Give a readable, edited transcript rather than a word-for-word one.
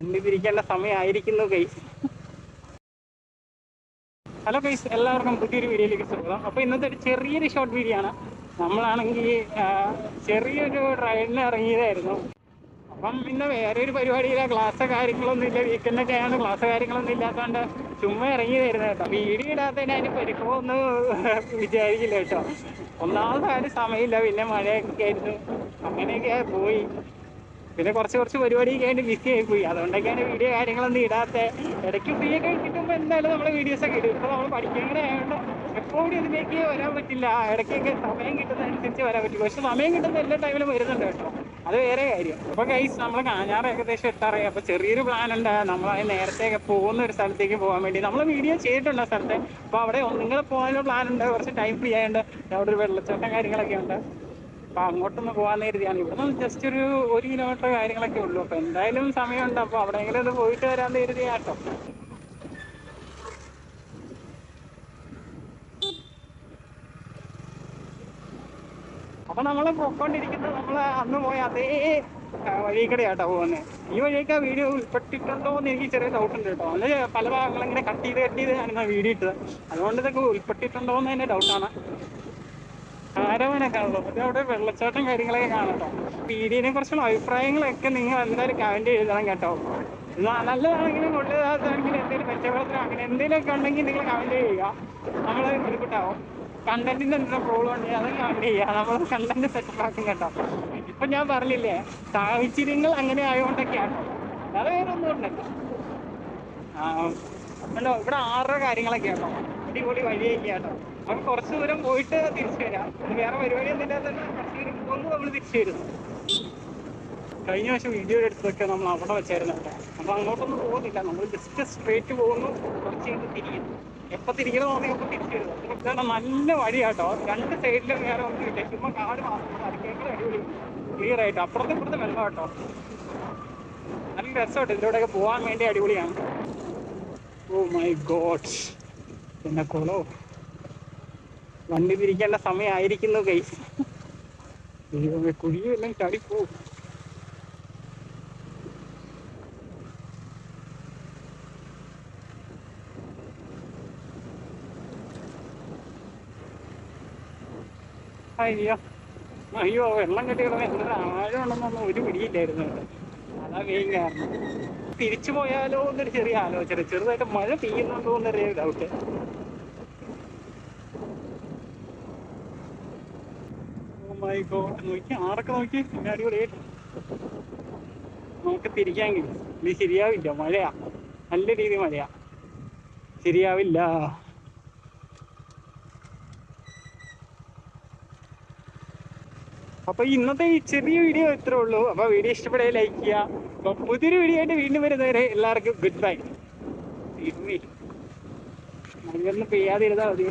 തിരിക്കേണ്ട സമയമായിരിക്കുന്നു guys. Hello guys, എല്ലാവർക്കും പുതിയൊരു വീഡിയോയിലേക്ക് സ്വാഗതം. അപ്പോൾ ഇന്നത്തെ ഒരു ചെറിയൊരു ഷോർട്ട് വീഡിയോ ആണ്. നമ്മളാണെങ്കിൽ ചെറിയൊരു ട്രെയിനിൽ ഇറങ്ങിയതായിരുന്നു. അപ്പം പിന്നെ വേറെ ഒരു പരിപാടിയില്ല, ക്ലാസ്സോ കാര്യങ്ങളൊന്നും ഇല്ല. വീക്കെൻഡൊക്കെ ആണ്, ക്ലാസ്സോ കാര്യങ്ങളൊന്നും ഇല്ലാത്തതുകൊണ്ട് ചുമ്മാ ഇറങ്ങിയതായിരുന്നു കേട്ടോ. വീഡിയോ ഇടാത്തതിന് അതിന് പരിക്കുമൊന്നും വിചാരിക്കില്ല കേട്ടോ. ഒന്നാമത്തെ കാര്യം സമയമില്ല, പിന്നെ മഴയൊക്കെ ആയിരുന്നു, അങ്ങനെയൊക്കെ പോയി. പിന്നെ കുറച്ച് പരിപാടിയൊക്കെ ആയിട്ട് ബിസി ആയിപ്പോയി. അതുകൊണ്ടൊക്കെയാണ് വീഡിയോ കാര്യങ്ങളൊന്നും ഇടാത്ത. ഇടയ്ക്ക് ഫ്രീ ഒക്കെ കിട്ടുമ്പോൾ എന്തായാലും നമ്മൾ വീഡിയോസൊക്കെ ഇടും. ഇപ്പോൾ നമ്മൾ പഠിക്കാനേ ആയതുകൊണ്ട് എപ്പോഴും ഇതിലേക്ക് വരാൻ പറ്റില്ല. ഇടയ്ക്കൊക്കെ സമയം കിട്ടുന്നതനുസരിച്ച് വരാൻ പറ്റും. പക്ഷെ സമയം കിട്ടുന്ന എല്ലാ ടൈമിലും വരുന്നുണ്ട് കേട്ടോ, അത് വേറെ കാര്യം. അപ്പോൾ ഗൈസ്, നമ്മൾ കാഞ്ഞാറ് ഏകദേശം എത്താറായി. അപ്പോൾ ചെറിയൊരു പ്ലാൻ ഉണ്ട്. നമ്മളത് നേരത്തെ പോകുന്ന ഒരു സ്ഥലത്തേക്ക് പോകാൻ വേണ്ടി നമ്മൾ വീഡിയോ ചെയ്തിട്ടുണ്ട് ആ സ്ഥലത്തെ. അപ്പോൾ അവിടെ നിങ്ങൾ പോകാനുള്ള പ്ലാൻ ഉണ്ട്. കുറച്ച് ടൈം ഫ്രീ ആയതുകൊണ്ട് അവിടെ ഒരു വെള്ളച്ചാട്ടം കാര്യങ്ങളൊക്കെ ഉണ്ട്. അപ്പോൾ അങ്ങോട്ടൊന്ന് പോകാൻ കരുതിയാണ്. ഇവിടെ നിന്ന് ജസ്റ്റ് ഒരു 1 കിലോമീറ്റർ കാര്യങ്ങളൊക്കെ ഉള്ളൂ. അപ്പോൾ എന്തായാലും സമയമുണ്ട്. അപ്പോൾ അവിടെയെങ്കിലും ഒന്ന് പോയിട്ട് വരാൻ കരുതിയാട്ടോ. അപ്പോൾ നമ്മൾ പോയിക്കൊണ്ടിരിക്കുന്നത് നമ്മൾ അന്ന് പോയ അതേ വഴിക്കടെയാട്ടോ പോകുന്നത്. ഈ വഴിയൊക്കെ വീഡിയോ ഉൾപ്പെട്ടിട്ടുണ്ടോ എന്ന് എനിക്ക് ചെറിയ ഡൗട്ട് ഉണ്ട് കേട്ടോ. അത് പല ഭാഗങ്ങളിങ്ങനെ കട്ട് ചെയ്ത് ഞാനിന്ന് വീഡിയോ ഇട്ടത്. അതുകൊണ്ട് ഇതൊക്കെ ഉൾപ്പെട്ടിട്ടുണ്ടോ എന്ന് തന്നെ ഡൗട്ടാണ്. ആരവനൊക്കെ ഉള്ളൂ. പക്ഷേ അവിടെ വെള്ളച്ചാട്ടം കാര്യങ്ങളൊക്കെ കാണട്ടോ. വീഡിയോനെ കുറിച്ചുള്ള അഭിപ്രായങ്ങളൊക്കെ നിങ്ങൾ എന്തായാലും കമൻറ്റ് എഴുതണം കേട്ടോ. നല്ലതാണെങ്കിലും കൊള്ളതാണെങ്കിലും എന്തെങ്കിലും മെച്ചപ്പെടുത്തണം അങ്ങനെ എന്തെങ്കിലുമൊക്കെ ഉണ്ടെങ്കിൽ നിങ്ങൾ കമൻറ്റ് ചെയ്യുക. നമ്മൾ ബുദ്ധിമുട്ടാവും. കണ്ടന്റിന് എന്തെങ്കിലും പ്രോബ്ലം ഉണ്ടെങ്കിൽ അത് കമൻറ്റ് ചെയ്യുക. നമ്മൾ കണ്ടന്റ് സെറ്റപ്പ് ആക്കും കേട്ടോ. ഇപ്പം ഞാൻ പറഞ്ഞില്ലേ, സാഹചര്യങ്ങൾ അങ്ങനെ ആയതുകൊണ്ടൊക്കെയാണ്, അല്ലാതെ വേറെ ഒന്നും ഉണ്ടല്ലോ. അല്ലോ ഇവിടെ 6 കാര്യങ്ങളൊക്കെ ആട്ടോ. അടിപൊളി വഴിയൊക്കെ ആട്ടോ. നമുക്ക് കുറച്ച് ദൂരം പോയിട്ട് തിരിച്ചു വരാം. വേറെ പരിപാടിയൊന്നും ഇല്ലാതെ തന്നെ കുറച്ച് ദൂരം പോകുമ്പോൾ നമ്മൾ തിരിച്ചു വരുന്നു. കഴിഞ്ഞ വർഷം വീഡിയോ എടുത്തതൊക്കെ നമ്മൾ അവിടെ വെച്ചായിരുന്നു കേട്ടോ. നമ്മൾ അങ്ങോട്ടൊന്നും പോകുന്നില്ല, നമ്മൾ ജസ്റ്റ് സ്ട്രേറ്റ് പോകുന്നു, കുറച്ച് കഴിഞ്ഞ് തിരിയുന്നു. എപ്പോൾ തിരിക്കണം തോന്നി അപ്പോൾ തിരിച്ചു വരുന്നു. ഇതാണ് നല്ല വഴിയാട്ടോ. 2 സൈഡിലും വേറെ ഒന്നും കിട്ടും. ചുമ്മാ കാട് മാത്രം, അതിക്കേക്ക് അടിപൊളി ക്ലിയർ ആയിട്ട്. അപ്പുറത്തും ഇപ്പുറത്തും വെള്ളം കേട്ടോ. നല്ല രസമായിട്ട് ഇതിലൂടെയൊക്കെ പോകാൻ വേണ്ടി അടിപൊളിയാണ്. ഓ മൈ ഗോഡ്, പിന്നെ കുളോ വണ്ടി തിരിക്കേണ്ട സമയമായിരിക്കുന്നു ഗൈസ്. കുഴിയെല്ലാം ചടിപ്പോവും. അയ്യോ വെള്ളം കെട്ടിക്കിടന്ന് എന്തൊരു ആഴമുണ്ടെന്നൊന്നും ഒരു പിടിയില്ലായിരുന്നു. അതാ മെയിൻ കാരണം. തിരിച്ചു പോയാലോ എന്നൊരു ചെറിയ ആലോചന, ചെറുതായിട്ട് മഴ പെയ്യുന്നുണ്ടോ എന്നൊരു ഡൗട്ട്. നോക്കി ആറൊക്കെ നോക്കി പിന്നെ അടിപൊളിയായിട്ട് നമുക്ക് തിരിക്കാമെങ്കിൽ ഇത് ശരിയാവില്ല. മഴയാ, നല്ല രീതിയിൽ മഴയാ, ശരിയാവില്ല. അപ്പോൾ ഇന്നത്തെ ഈ ചെറിയ വീഡിയോ ഇത്രേ ഉള്ളൂ. അപ്പോൾ വീഡിയോ ഇഷ്ടപ്പെടുക ലൈക്ക് ചെയ്യുക. അപ്പോൾ പുതിയൊരു വീഡിയോ ആയിട്ട് വീണ്ടും വരുന്നവരെ എല്ലാവർക്കും ഗുഡ് ബൈ. മഴയൊന്നും പെയ്യാതിരുന്നാൽ മതി.